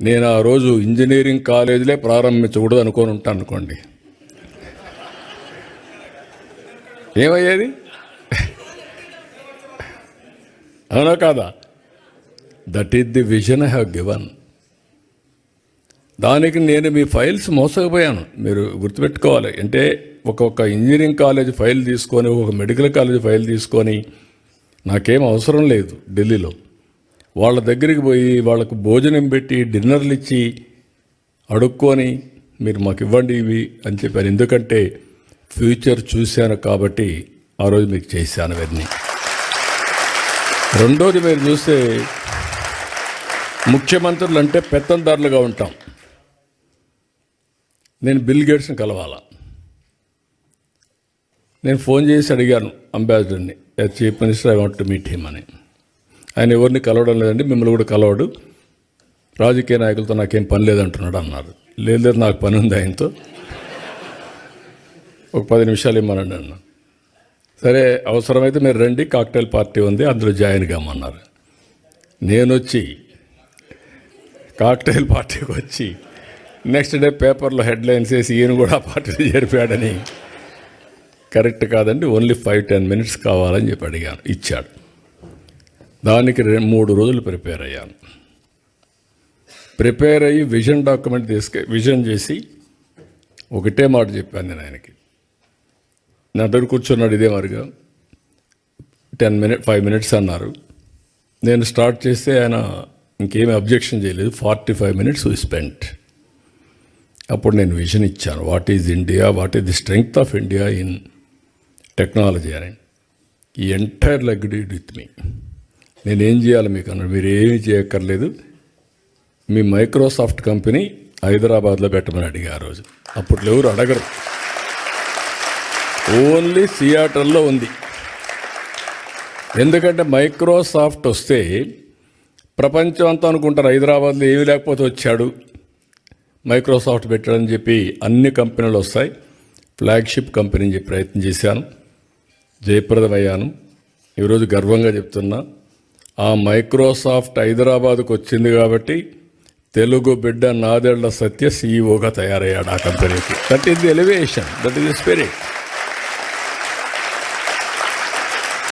నేను ఆ రోజు ఇంజనీరింగ్ కాలేజీలే ప్రారంభించకూడదు అనుకోండి. ఏమయ్యేది? అవునా కాదా? That is the vision I have given. దానికి నేను మీ ఫైల్స్ మోసకపోయాను. మీరు గుర్తుపెట్టుకోవాలి. అంటే ఒక్కొక్క ఇంజనీరింగ్ కాలేజ్ ఫైల్ తీసుకొని, ఒక మెడికల్ కాలేజ్ ఫైల్ తీసుకొని, నాకేం అవసరం లేదు ఢిల్లీలో. వాళ్ళ దగ్గరికి పోయి వాళ్ళకు భోజనం పెట్టి డిన్నర్లు ఇచ్చి అడుక్కొని మీరు మాకు ఇవ్వండి ఇవి అని చెప్పాను. ఎందుకంటే ఫ్యూచర్ చూశాను కాబట్టి ఆ రోజు మీకు చేశాను అవన్నీ. రెండోది, మీరు చూస్తే ముఖ్యమంత్రులు అంటే పెత్తందారులుగా ఉంటాం. నేను బిల్ గేట్స్ని కలవాలా. నేను ఫోన్ చేసి అడిగాను అంబాసిడర్ని, chief minister I want to meet him అని. ఆయన ఎవరిని కలవడం లేదండి, మిమ్మల్ని కూడా కలవడు, రాజకీయ నాయకులతో నాకేం పని లేదంటున్నాడు అన్నారు. లేదు నాకు పని ఉంది ఆయనతో, ఒక 10 నిమిషాలు ఇమ్మనండి అన్న. సరే అవసరమైతే మీరు రండి, కాక్టైల్ పార్టీ ఉంది అందులో జాయిన్ కామన్నారు. నేను వచ్చి కాక్టైల్ పార్టీకి వచ్చి నెక్స్ట్ డే పేపర్లో హెడ్లైన్స్ వేసి ఈయన కూడా పార్టీలో చేరిపోయాడని. కరెక్ట్ కాదండి, ఓన్లీ 5-10 మినిట్స్ కావాలని చెప్పి అడిగాను, ఇచ్చాడు. దానికి 3 రోజులు ప్రిపేర్ అయ్యాను. ప్రిపేర్ అయ్యి విజన్ డాక్యుమెంట్ విజన్ చేసి ఒకటే మాట చెప్పాను నేను ఆయనకి. నా దగ్గర కూర్చున్నాడు ఇదే మరిగా. 5 మినిట్స్ అన్నారు. నేను స్టార్ట్ చేస్తే ఆయన ఇంకేమీ అబ్జెక్షన్ చేయలేదు. 45 మినిట్స్ వీ స్పెంట్. అప్పుడు నేను విజన్ ఇచ్చాను. What is India, what is the strength of India in technology అని. ఈ ఎంటైర్ అగ్రీడ్ విత్ మీ. నేనేం చేయాలి మీకు అన్నాడు. మీరు ఏమీ చేయక్కర్లేదు, మీ మైక్రోసాఫ్ట్ కంపెనీ హైదరాబాద్లో పెట్టమని అడిగా ఆ రోజు. అప్పట్లో ఎవరు అడగరు, ఓన్లీ సియాటల్లో ఉంది. ఎందుకంటే మైక్రోసాఫ్ట్ వస్తే ప్రపంచం అంతా అనుకుంటారు హైదరాబాద్లో ఏమీ లేకపోతే వచ్చాడు, మైక్రోసాఫ్ట్ పెట్టాడని చెప్పి అన్ని కంపెనీలు వస్తాయి. ఫ్లాగ్షిప్ కంపెనీని చెప్పి ప్రయత్నం చేశాను, జయప్రదమయ్యాను. ఈరోజు గర్వంగా చెప్తున్నా, ఆ మైక్రోసాఫ్ట్ హైదరాబాద్కు వచ్చింది కాబట్టి తెలుగు బిడ్డ నాదెళ్ల సత్య సీఈఓగా తయారయ్యాడు ఆ కంపెనీకి. That is the elevation, that is the spirit.